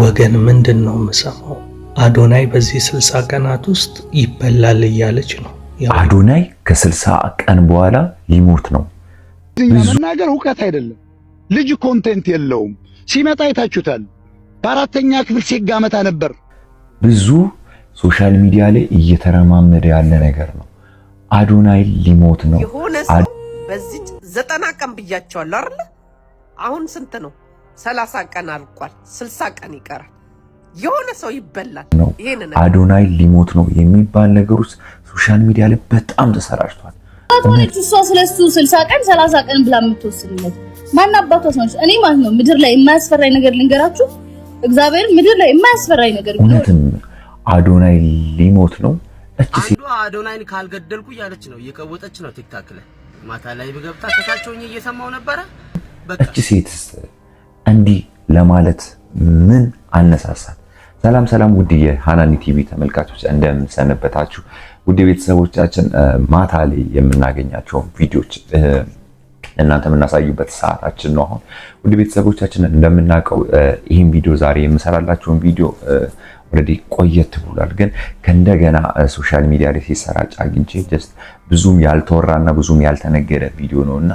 ወገን ምንድነው የምሰማው? አዶናይ በዚህ 60 ቀናት ውስጥ ይበላል እያለች ነው። አዶናይ ከ60 ቀን በኋላ ሊሞት ነው። መናገር ሁከት አይደለም። ልጅ ኮንቴንት የለውም። ሲመጣ አይታችሁታል። በአራተኛ ክፍል ሲጋመታ ነበር። ብዙ ሶሻል ሚዲያ ላይ እየተረማመደ ያለ ነገር ነው። አዶናይ ሊሞት ነው። የሆነ ሰው በዚህ 90 ቀን ብያቸዋለሁ አይደል? አሁን ስንት ነው? 30 ቀን አልቋል። 60 ቀን ይቀራል። የሆነ ሰው ይበላል። ይሄን አዶናይ ሊሞት ነው የሚባል ነገር ውስጥ ሶሻል ሚዲያ ላይ በጣም ተሰራጭቷል። አቶች እሷ ስለሱ 60 ቀን 30 ቀን ብላ የምትወስንለት ማን አባቷስ ነው? እኔ ማለት ነው ምድር ላይ የማያስፈራኝ ነገር ልንገራችሁ። እግዚአብሔር ምድር ላይ የማያስፈራኝ ነገር እውነትም አዶናይ ሊሞት ነው። አዶናይን ካልገደልኩ እያለች ነው፣ እየቀወጠች ነው። ቲክታክ ላይ ማታ ላይ በገብታ ከታቸውኝ እየሰማው ነበረ። እቺ ሴትስ እንዲህ ለማለት ምን አነሳሳት? ሰላም ውድ የሃናኒ ቲቪ ተመልካቾች እንደምን ሰነበታችሁ? ውድ ቤተሰቦቻችን ማታ ላይ የምናገኛቸው ቪዲዮዎች እናንተ የምናሳዩበት ሰዓታችን ነው። አሁን ውድ ቤተሰቦቻችን እንደምናውቀው ይሄን ቪዲዮ ዛሬ የምሰራላችሁን ቪዲዮ ኦሬዲ ቆየት ብሏል፣ ግን ከእንደገና ሶሻል ሚዲያ ላይ ሲሰራጭ አግኝቼ ጀስት ብዙም ያልተወራና ብዙም ያልተነገረ ቪዲዮ ነውና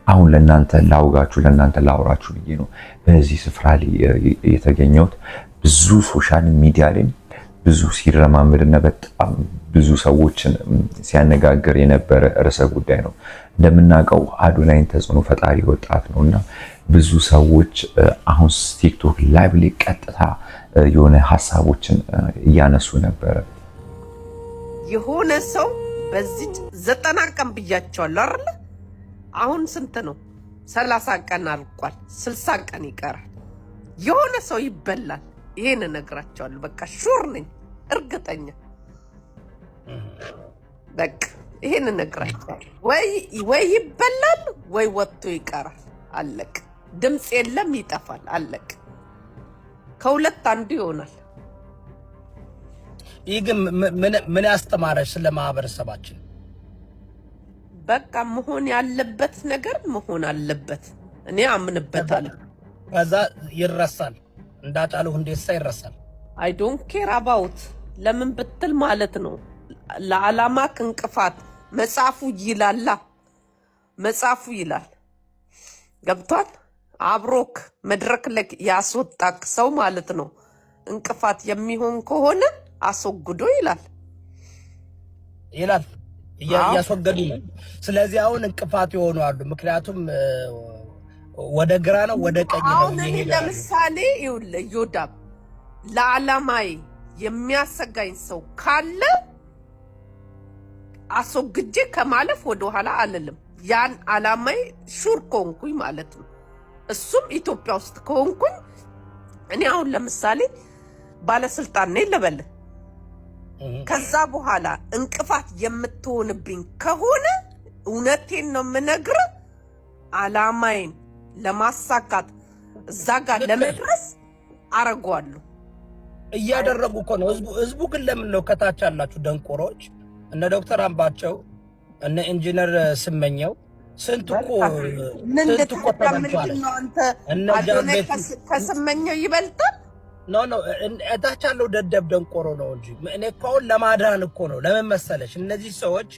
አሁን ለእናንተ ላውጋችሁ ለእናንተ ላውራችሁ ብዬ ነው በዚህ ስፍራ ላይ የተገኘሁት። ብዙ ሶሻል ሚዲያ ላይ ብዙ ሲረማመድና በጣም ብዙ ሰዎችን ሲያነጋግር የነበረ ርዕሰ ጉዳይ ነው። እንደምናውቀው አዶናይ ተጽዕኖ ፈጣሪ ወጣት ነውና ብዙ ሰዎች አሁን ቲክቶክ ላይቭ ላይ ቀጥታ የሆነ ሐሳቦችን እያነሱ ነበረ። የሆነ ሰው በዚህ 90 ቀን ብያቸዋለሁ አይደል? አሁን ስንት ነው? 30 ቀን አልቋል። 60 ቀን ይቀራል። የሆነ ሰው ይበላል። ይሄን እነግራቸዋለሁ። በቃ ሹር ነኝ፣ እርግጠኛ። በቃ ይሄን እነግራቸዋለሁ። ወይ ይበላል ወይ ወጥቶ ይቀራል። አለቅ። ድምጽ የለም፣ ይጠፋል። አለቅ። ከሁለት አንዱ ይሆናል። ይህ ግን ምን ያስተማረሽ ስለ ማህበረሰባችን? በቃ መሆን ያለበት ነገር መሆን አለበት። እኔ አምንበታለሁ። ከዛ ይረሳል። እንዳጫሉ ሁንዴሳ ይረሳል። አይ ዶንት ኬር አባውት ለምን ብትል ማለት ነው ለዓላማ እንቅፋት መጽሐፉ ይላላ። መጽሐፉ ይላል ገብቷል። አብሮክ መድረክ ላይ ያስወጣክ ሰው ማለት ነው እንቅፋት የሚሆን ከሆነ አስወግዶ ይላል እያስወገዱ ነው። ስለዚህ አሁን እንቅፋት ይሆኑ አሉ። ምክንያቱም ወደ ግራ ነው ወደ ቀኝ ነው ይሄዳል። ለምሳሌ ይወዳብ ለዓላማዬ የሚያሰጋኝ ሰው ካለ አስወግጄ ከማለፍ ወደ ኋላ አልልም። ያን ዓላማዬ ሹር ኮንኩኝ ማለት ነው። እሱም ኢትዮጵያ ውስጥ ከሆንኩኝ እኔ አሁን ለምሳሌ ባለስልጣን ነኝ ልበል። ከዛ በኋላ እንቅፋት የምትሆንብኝ ከሆነ እውነቴን ነው የምነግርህ፣ ዓላማዬን ለማሳካት እዛ ጋር ለመድረስ አረጋለሁ። እያደረጉ እኮ ነው። ህዝቡ ግን ለምን ነው ከታች ያላችሁ ደንቆሮች እነ ዶክተር አምባቸው እነ ኢንጂነር ስመኘው ስንት እኮ ተመቷል። አዶናይ ከስመኘው ይበልጣል። ኖ እታች ያለው ደደብ ደንቆሮ ነው እንጂ እኔ እኮ አሁን ለማዳን እኮ ነው። ለምን መሰለሽ? እነዚህ ሰዎች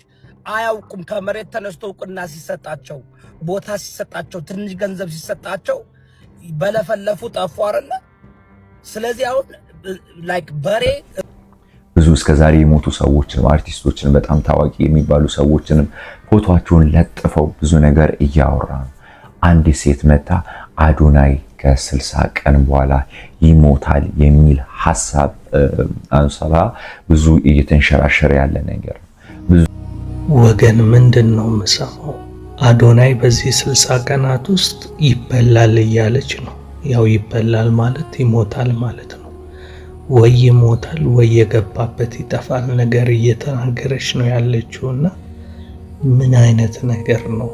አያውቁም። ከመሬት ተነስቶ እውቅና ሲሰጣቸው፣ ቦታ ሲሰጣቸው፣ ትንሽ ገንዘብ ሲሰጣቸው በለፈለፉ ጠፉ አይደለ? ስለዚህ አሁን ላይክ በሬ ብዙ እስከዛሬ የሞቱ ሰዎችን አርቲስቶችን በጣም ታዋቂ የሚባሉ ሰዎችንም ፎቶአቸውን ለጥፈው ብዙ ነገር እያወራ ነው። አንድ ሴት መታ አዶናይ ከ60 ቀን በኋላ ይሞታል የሚል ሐሳብ አንሰራ ብዙ እየተንሸራሸረ ያለ ነገር ነው። ወገን ምንድነው የምሰማው? አዶናይ በዚህ 60 ቀናት ውስጥ ይበላል እያለች ነው። ያው ይበላል ማለት ይሞታል ማለት ነው። ወይ ይሞታል ወይ የገባበት ይጠፋል ነገር እየተናገረች ነው ያለችውና ምን አይነት ነገር ነው?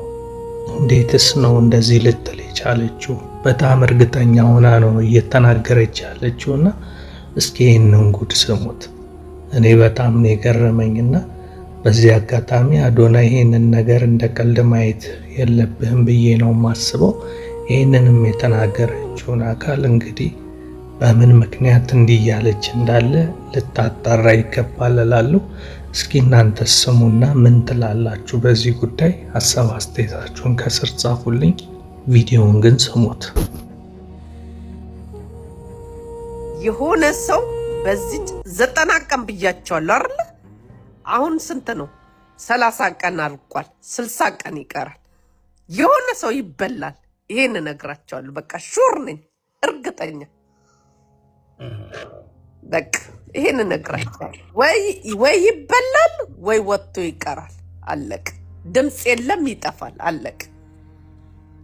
እንዴትስ ነው እንደዚህ ልትል የቻለችው? በጣም እርግጠኛ ሆና ነው እየተናገረች ያለችውና እስኪ ይሄንን ጉድ ስሙት። እኔ በጣም ነው የገረመኝና በዚህ አጋጣሚ አዶናይ ይሄንን ነገር እንደቀልድ ማየት የለብህም ብዬ ነው ማስበው። ይሄንንም የተናገረችውን አካል እንግዲህ በምን ምክንያት እንዲህ እያለች እንዳለ ልታጣራ ይገባል እላለሁ። እስኪ እናንተ ስሙና ምን ትላላችሁ በዚህ ጉዳይ? ሀሳብ አስተያየታችሁን ከስር ጻፉልኝ። ቪዲዮውን ግን ስሙት። የሆነ ሰው በዚህ 90 ቀን ብያቸዋለሁ አይደል? አሁን ስንት ነው? 30 ቀን አልቋል። 60 ቀን ይቀራል። የሆነ ሰው ይበላል። ይሄን እነግራቸዋለሁ። በቃ ሹር ነኝ፣ እርግጠኛ። በቃ ይሄን እነግራቸዋለሁ። ወይ ይበላል ወይ ወጥቶ ይቀራል። አለቅ። ድምፅ የለም፣ ይጠፋል። አለቅ።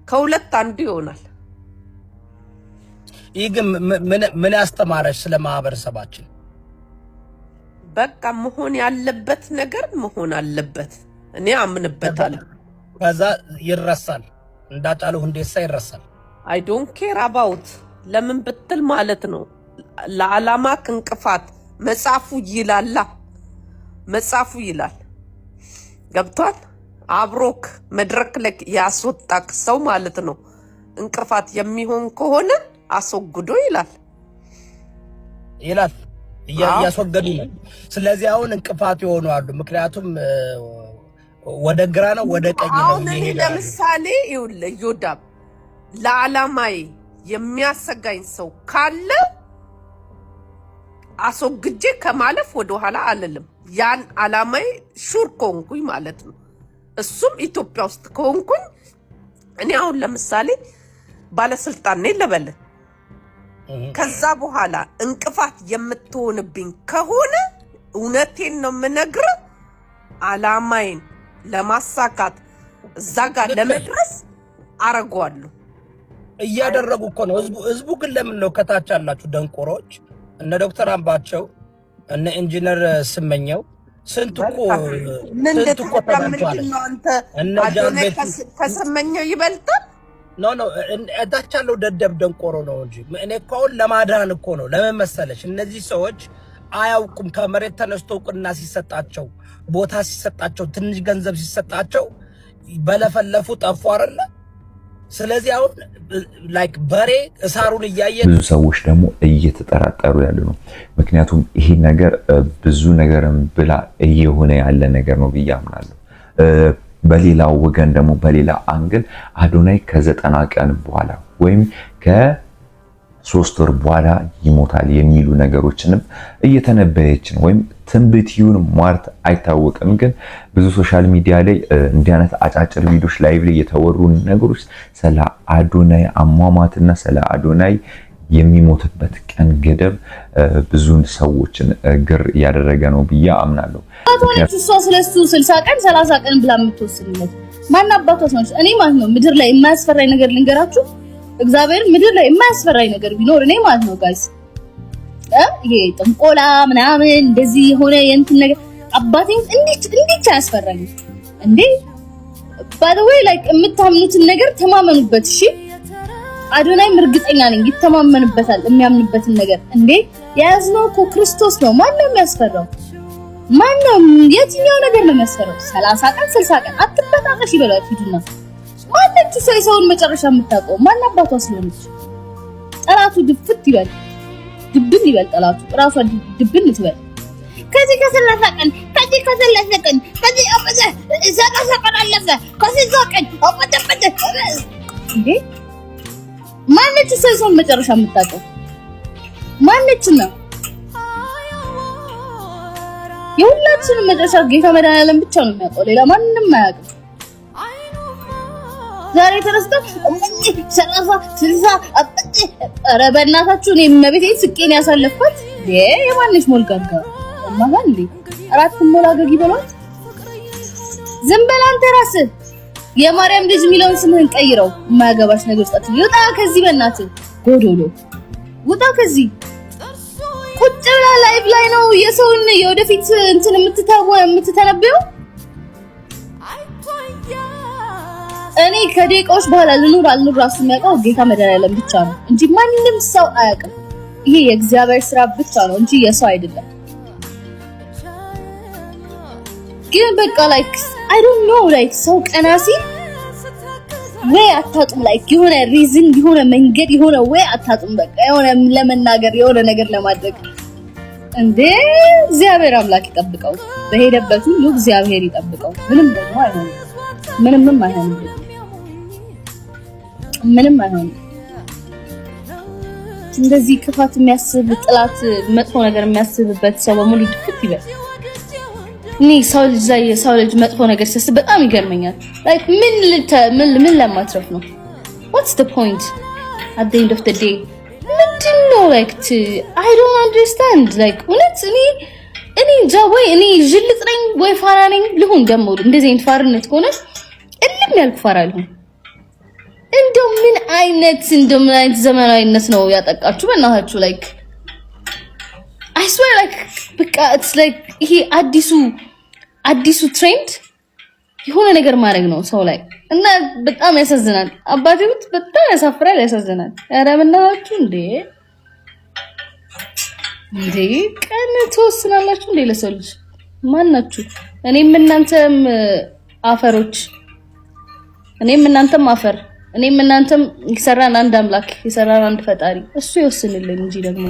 ከሁለት አንዱ ይሆናል። ይህ ግን ምን ያስተማረች ስለ ማህበረሰባችን? በቃ መሆን ያለበት ነገር መሆን አለበት። እኔ አምንበታለሁ። ከዛ ይረሳል። እንዳጫሉ ሁንዴሳ ይረሳል። አይ ዶንት ኬር አባውት ለምን ብትል ማለት ነው ለዓላማ እንቅፋት መጽሐፉ ይላላ። መጽሐፉ ይላል። ገብቷል? አብሮክ መድረክ ላይ ያስወጣክ ሰው ማለት ነው እንቅፋት የሚሆን ከሆነ አስወግዶ ይላል እያስወገዱ ነው። ስለዚህ አሁን እንቅፋት የሆኑ አሉ። ምክንያቱም ወደ ግራ ነው ወደ ቀኝ ነው የሚሄደው። ለምሳሌ ይኸውልህ ዮዳብ ለዓላማዬ የሚያሰጋኝ ሰው ካለ አስወግጄ ከማለፍ ወደ ኋላ አልልም። ያን ዓላማዬ ሹር ከሆንኩኝ ማለት ነው። እሱም ኢትዮጵያ ውስጥ ከሆንኩኝ እኔ አሁን ለምሳሌ ባለስልጣን ነኝ ልበል። ከዛ በኋላ እንቅፋት የምትሆንብኝ ከሆነ እውነቴን ነው የምነግርህ፣ ዓላማዬን ለማሳካት እዛ ጋር ለመድረስ አረጋለሁ። እያደረጉ እኮ ነው። ህዝቡ ግን ለምን ነው ከታች ያላችሁ ደንቆሮች እነ ዶክተር አምባቸው እነ ኢንጂነር ስመኘው ስንት እኮ ተመልቷል። እነ ጃንቤት ከስመኘው ይበልጣል። ኖ እታች ያለው ደደብ ደንቆሮ ነው እንጂ እኔ እኮ አሁን ለማዳን እኮ ነው። ለምን መሰለሽ? እነዚህ ሰዎች አያውቁም። ከመሬት ተነስቶ እውቅና ሲሰጣቸው፣ ቦታ ሲሰጣቸው፣ ትንሽ ገንዘብ ሲሰጣቸው በለፈለፉ ጠፉ አይደለ? ስለዚህ አሁን ላይክ በሬ እሳሩን እያየ ብዙ ሰዎች ደግሞ እየተጠራጠሩ ያሉ ነው። ምክንያቱም ይሄ ነገር ብዙ ነገርም ብላ እየሆነ ያለ ነገር ነው ብዬ አምናለሁ። በሌላው ወገን ደግሞ በሌላ አንግል አዶናይ ከ90 ቀን በኋላ ወይም ከ3 ወር በኋላ ይሞታል የሚሉ ነገሮችንም እየተነበየች ነው። ወይም ትንብትዩን ሟርት አይታወቅም። ግን ብዙ ሶሻል ሚዲያ ላይ እንዲህ አይነት አጫጭር ቪዲዮዎች ላይቭ ላይ የተወሩ ነገሮች ስለ አዶናይ አሟሟትና ስለ አዶናይ የሚሞትበት ቀን ገደብ ብዙ ሰዎችን ግር እያደረገ ነው ብዬ አምናለሁ። አቶኔት እሷ ስለሱ 60 ቀን 30 ቀን ብላ የምትወስንለት ማን አባቷስ ነው? እኔ ማለት ነው ምድር ላይ የማያስፈራኝ ነገር ልንገራችሁ። እግዚአብሔር ምድር ላይ የማያስፈራኝ ነገር ቢኖር እኔ ማለት ነው ጋይስ ይሄ ጥንቆላ ምናምን እንደዚህ የሆነ የእንትን ነገር አባቴን እንዴት ያስፈራኝ እንዴ? ባይ ዘ ዌይ ላይክ የምታምኑትን ነገር ተማመኑበት። እሺ አዶናይም እርግጠኛ ነኝ ይተማመንበታል የሚያምንበትን ነገር። እንዴ የያዝነው እኮ ክርስቶስ ነው። ማን ነው የሚያስፈራው? ማን ነው? የትኛው ነገር ነው የሚያስፈራው? 30 ቀን 60 ቀን አትበጣጣሽ ይበላል ፊቱና ማንነቱ ሰውን መጨረሻ የምታውቀው ማን አባቷ ስለሆነች ጠላቱ ድፍት ይበል ድብን ይበል ጠላቱ ራሷ ድብን ትበል። ከዚህ ከ30 ቀን ከዚህ አመዘ 30 ቀን አለፈ ከዚህ ቀን አመጠበደ እንዴ ማንነቱ ሰውን መጨረሻ የምታውቀው ማንነቱ ነው? የሁላችንም መጨረሻ ጌታ መድኃኒዓለም ብቻ ነው የሚያውቀው፣ ሌላ ማንንም አያውቅም። ዛሬ ተረስተን 30 አጥጥ ኧረ በእናታችሁ እኔ መቤቴን ስቄን ያሳለፍኳት የማንሽ ሞልጋጋ ማን እንዴ አራት ሞላጋጊ በሏት። ዝም በል አንተ ራስህ የማርያም ልጅ ሚሊዮን ስምህን ቀይረው። የማያገባሽ ነገር ውስጥ ይውጣ ከዚህ በእናትህ ጎዶሎ ውጣ ከዚህ። ቁጭ ብላ ላይቭ ላይ ነው የሰውን የወደፊት እንትን የምትተነበየው። እኔ ከደቂቃዎች በኋላ ልኑር አልኑር ራሱ የሚያውቀው ጌታ መድኃኒዓለም ብቻ ነው እንጂ ማንንም ሰው አያውቅም። ይሄ የእግዚአብሔር ስራ ብቻ ነው እንጂ የሰው አይደለም። ግን በቃ ላይክ አይ ዶንት ኖ ላይክ ሰው ቀና ሲል ወይ አታጡም ላይክ የሆነ ሪዝን የሆነ መንገድ የሆነ ወይ አታጡም በቃ የሆነ ለመናገር የሆነ ነገር ለማድረግ እንዴ እግዚአብሔር አምላክ ይጠብቀው በሄደበት ሁሉ እግዚአብሔር ይጠብቀው ምንም ደግሞ አይሆንም ምንም አይሆንም እንደዚህ ክፋት የሚያስብ ጥላት መጥፎ ነገር የሚያስብበት ሰው በሙሉ ድፍት ይበል እኔ ሰው ልጅ መጥፎ ነገር ሲያስብ በጣም ይገርመኛል like ምን ለማትረፍ ነው what's the point at the end of the day ምንድነው like I don't understand like እውነት እኔ እንጃ ወይ እኔ ጅልጥ ነኝ ወይ ፋራ ነኝ ልሁን ደግሞ እንደዚህ አይነት ፋርነት ከሆነ እልም ያልኩ ፋራ ልሁን እንደው ምን አይነት ዘመናዊነት ነው ያጠቃችሁ በእናታችሁ like I swear like በቃ it's like ይሄ አዲሱ ትሬንድ የሆነ ነገር ማድረግ ነው ሰው ላይ እና በጣም ያሳዝናል አባቴውት በጣም ያሳፍራል ያሳዝናል ኧረ በእናታችሁ እንዴ ቀን ተወስናላችሁ እንዴ ለሰው ልጅ ማናችሁ እኔም እናንተም አፈሮች እኔም እናንተም አፈር እኔም እናንተም ይሰራን አንድ አምላክ ይሰራን አንድ ፈጣሪ እሱ ይወስንልን እንጂ ደግሞ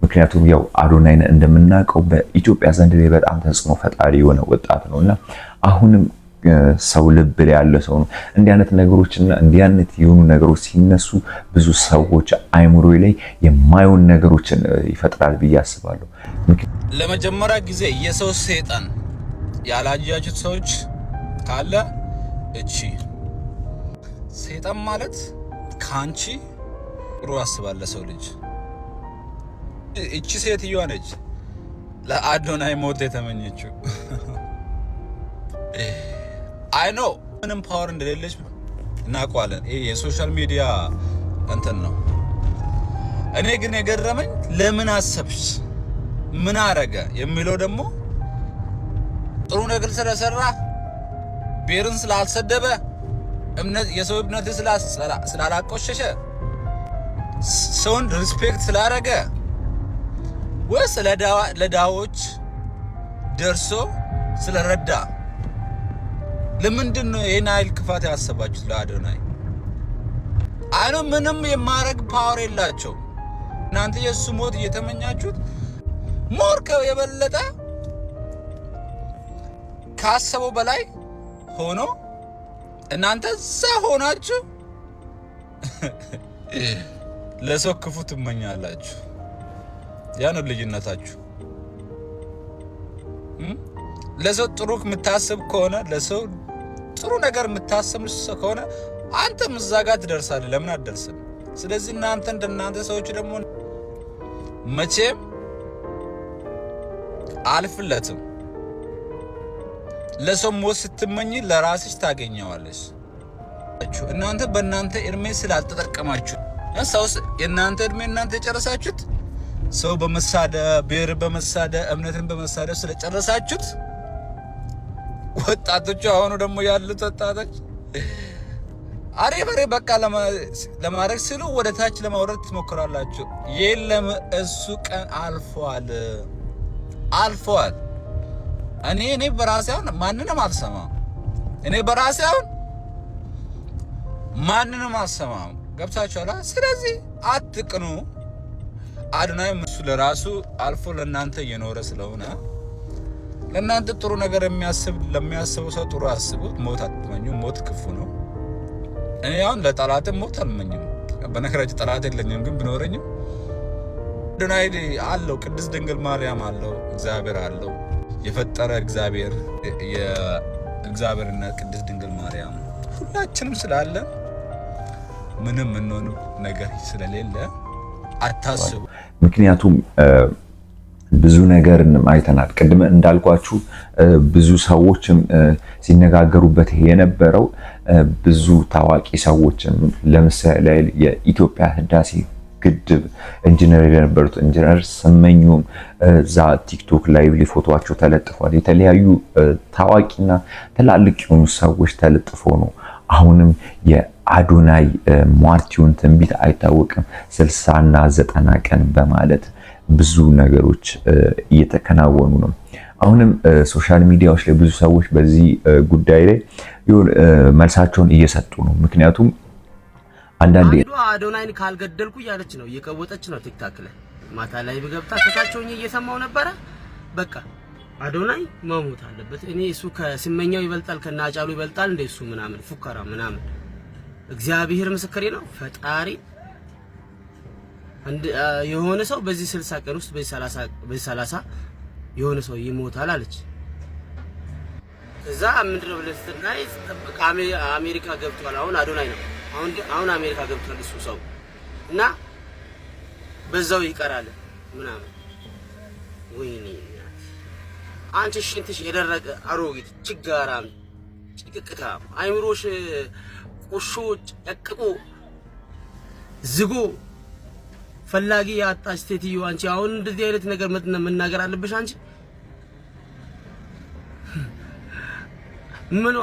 ምክንያቱም ያው አዶናይን እንደምናውቀው በኢትዮጵያ ዘንድ ላይ በጣም ተጽዕኖ ፈጣሪ የሆነ ወጣት ነውና አሁንም ሰው ልብ ላይ ያለ ሰው ነው እንዲህ አይነት ነገሮችና እንዲህ አይነት የሆኑ ነገሮች ሲነሱ ብዙ ሰዎች አይምሮ ላይ የማይሆን ነገሮችን ይፈጥራል ብዬ አስባለሁ ለመጀመሪያ ጊዜ የሰው ሰይጣን ያላጃጁት ሰዎች ካለ እቺ ሰይጣን ማለት ካንቺ ጥሩ ያስባል ሰው ልጅ እቺ ሴትየዋ ነች ለአዶናይ ሞት የተመኘችው አይ ኖ ምንም ፓወር እንደሌለች እናውቃለን ይሄ የሶሻል ሚዲያ እንትን ነው እኔ ግን የገረመኝ ለምን አሰብሽ ምን አረገ የሚለው ደግሞ ጥሩ ነገር ስለሰራ ብሔርን ስላልሰደበ እምነት የሰው እምነት ስላላቆሸሸ ሰውን ሪስፔክት ስላደረገ ወይስ ለዳዎች ደርሶ ስለረዳ ለምንድን ነው ይሄን አይል ክፋት ያሰባችሁት ለአዶናይ አይኖ ምንም የማረግ ፓወር የላቸው እናንተ የሱ ሞት እየተመኛችሁት ሞርከው የበለጠ ካሰበው በላይ ሆኖ እናንተ ሆናችሁ ለሰው ክፉ ትመኛላችሁ ያ ነው ልጅነታችሁ ለሰው ጥሩ የምታስብ ከሆነ ለሰው ጥሩ ነገር የምታስብ ከሆነ አንተም እዛ ጋር ትደርሳለህ ለምን አትደርስም ስለዚህ እናንተ እንደናንተ ሰዎች ደግሞ መቼም አልፍለትም ለሰው ሞት ስትመኝ ለራስሽ ታገኘዋለሽ እናንተ በእናንተ እድሜ ስላልተጠቀማችሁ ሰውስ የእናንተ እድሜ እናንተ የጨረሳችሁት ሰው በመሳደብ ብሔር በመሳደብ እምነትን በመሳደብ ስለጨረሳችሁት ወጣቶች አሁን ደግሞ ያሉት ወጣቶች አሬ በቃ ለማድረግ ሲሉ ወደ ታች ለማውረድ ትሞክራላችሁ የለም እሱ ቀን አልፏል እኔ በራሴ አሁን ማንንም አልሰማም እኔ በራሴ አሁን ማንንም አልሰማም ገብታችኋል ስለዚህ አትቅኑ አዶናይ እሱ ለራሱ አልፎ ለእናንተ እየኖረ ስለሆነ ለእናንተ ጥሩ ነገር ለሚያስቡ ሰው ጥሩ አስቡት ሞት አትመኙ ሞት ክፉ ነው እኔ አሁን ለጠላትም ሞት አልመኝም በነገራችን ጠላት የለኝም ግን ቢኖረኝም አዶናይ አለው ቅድስት ድንግል ማርያም አለው እግዚአብሔር አለው የፈጠረ እግዚአብሔር የእግዚአብሔርና ቅድስት ድንግል ማርያም ሁላችንም ስላለ ምንም እንሆን ነገር ስለሌለ አታስቡ ምክንያቱም ብዙ ነገርን አይተናል ቅድም እንዳልኳችሁ ብዙ ሰዎችም ሲነጋገሩበት የነበረው ብዙ ታዋቂ ሰዎችም ለምሳሌ የኢትዮጵያ ህዳሴ ግድብ ኢንጂነር የነበሩት ኢንጂነር ስመኙም ዛ ቲክቶክ ላይቭ ፎቶዋቸው ተለጥፏል የተለያዩ ታዋቂና ትላልቅ የሆኑ ሰዎች ተለጥፎ ነው አሁንም የአዶናይ ሟርቲውን ትንቢት አይታወቅም 60 እና 90 ቀን በማለት ብዙ ነገሮች እየተከናወኑ ነው አሁንም ሶሻል ሚዲያዎች ላይ ብዙ ሰዎች በዚህ ጉዳይ ላይ መልሳቸውን እየሰጡ ነው። ምክንያቱም አንዳንዴ አዶናይን ካልገደልኩ እያለች ነው፣ እየቀወጠች ነው ቲክታክ ላይ። ማታ ላይ በገብታ ከታቸውኝ እየሰማው ነበረ። በቃ አዶናይ መሞት አለበት። እኔ እሱ ከስመኛው ይበልጣል ከናጫሉ ይበልጣል እንደ እሱ ምናምን ፉከራ ምናምን። እግዚአብሔር ምስክሬ ነው ፈጣሪ የሆነ ሰው በዚህ 60 ቀን ውስጥ በዚህ 30 የሆነ ሰው ይሞታል አለች። እዛ ምንድነው ብለስታይ ተጠብቅ አሜሪካ ገብቷል። አሁን አዶናይ ነው አሁን አሜሪካ ገብቷል እሱ ሰው እና በዛው ይቀራል ምናምን። ወይኔ አንቺ ሽንትሽ የደረቀ አሮጊት ችጋራም ጭቅቅታ አይምሮሽ ቁሹ ጨቅቁ ዝጉ ፈላጊ ያጣሽ ሴትዮ አንቺ አሁን እንደዚህ አይነት ነገር መናገር አለብሽ አንቺ? ምን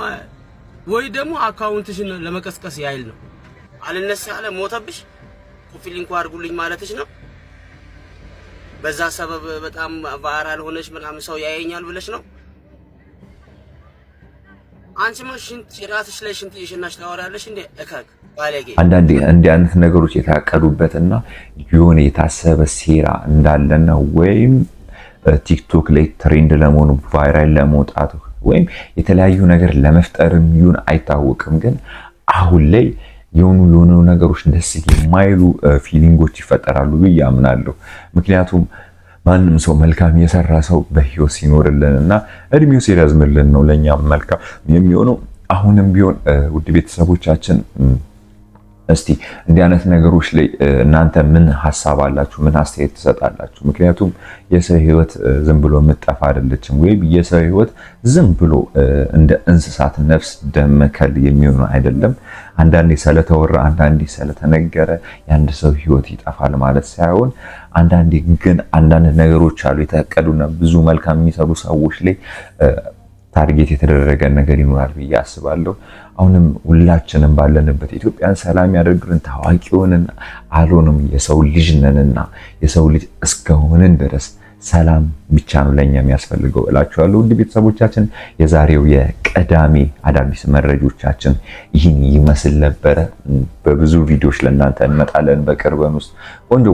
ወይ ደግሞ አካውንትሽን ለመቀስቀስ ያይል ነው አልነሳ ያለ ሞተብሽ ኮፊሊንግ አድርጉልኝ ማለትሽ ነው። በዛ ሰበብ በጣም ቫይራል ሆነሽ ምናምን ሰው ያየኛል ብለሽ ነው። አንቺ ማሽን ራስሽ ላይ ሽንት እየሸናሽ ታወራለሽ እንዴ? እካክ ባለጌ። አንዳንዴ እንዲህ አይነት ነገሮች የታቀዱበትና የሆነ የታሰበ ሴራ እንዳለና ወይም ቲክቶክ ላይ ትሬንድ ለመሆኑ ቫይራል ለመውጣቱ ወይም የተለያዩ ነገር ለመፍጠርም ይሁን አይታወቅም፣ ግን አሁን ላይ የሆኑ ነገሮች ደስ የማይሉ ፊሊንጎች ይፈጠራሉ ብዬ አምናለሁ። ምክንያቱም ማንም ሰው መልካም የሰራ ሰው በህይወት ሲኖርልንና እድሜው ሲረዝምልን ነው ለኛ መልካም የሚሆነው። አሁንም ቢሆን ውድ ቤተሰቦቻችን እስቲ እንዲህ አይነት ነገሮች ላይ እናንተ ምን ሐሳብ አላችሁ? ምን አስተያየት ትሰጣላችሁ? ምክንያቱም የሰው ህይወት ዝም ብሎ መጣፋ አይደለችም፣ ወይም የሰው ህይወት ዝም ብሎ እንደ እንስሳት ነፍስ ደመከል የሚሆን አይደለም። አንዳንዴ ስለተወራ አንዳንዴ ስለተነገረ የአንድ ሰው ህይወት ይጠፋል ማለት ሳይሆን አንዳንዴ ግን አንዳንድ ነገሮች አሉ የተቀዱና ብዙ መልካም የሚሰሩ ሰዎች ላይ ታርጌት የተደረገ ነገር ይኖራል ብዬ አስባለሁ። አሁንም ሁላችንም ባለንበት ኢትዮጵያን ሰላም ያደርግልን። ታዋቂውንና አልሆንም የሰው ልጅ ነንና የሰው ልጅ እስከሆንን ድረስ ሰላም ብቻ ነው ለኛ የሚያስፈልገው እላችኋለሁ። ውድ ቤተሰቦቻችን የዛሬው የቀዳሚ አዳዲስ መረጃዎቻችን ይህን ይመስል ነበረ። በብዙ ቪዲዮዎች ለእናንተ እንመጣለን። በቅርበን ውስጥ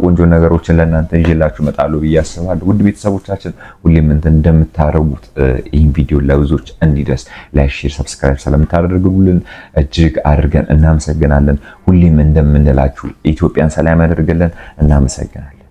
ቆንጆ ነገሮችን ለእናንተ ይዤላችሁ እመጣለሁ ብዬ አስባለሁ። ውድ ቤተሰቦቻችን ሁሌም እንደምታረጉት ይህን ቪዲዮ ለብዙዎች እንዲደርስ ላይክ፣ ሼር፣ ሰብስክራይብ ስለምታደርጉልን እጅግ አድርገን እናመሰግናለን። ሁሌም እንደምንላችሁ ኢትዮጵያን ሰላም ያደርግልን። እናመሰግናለን።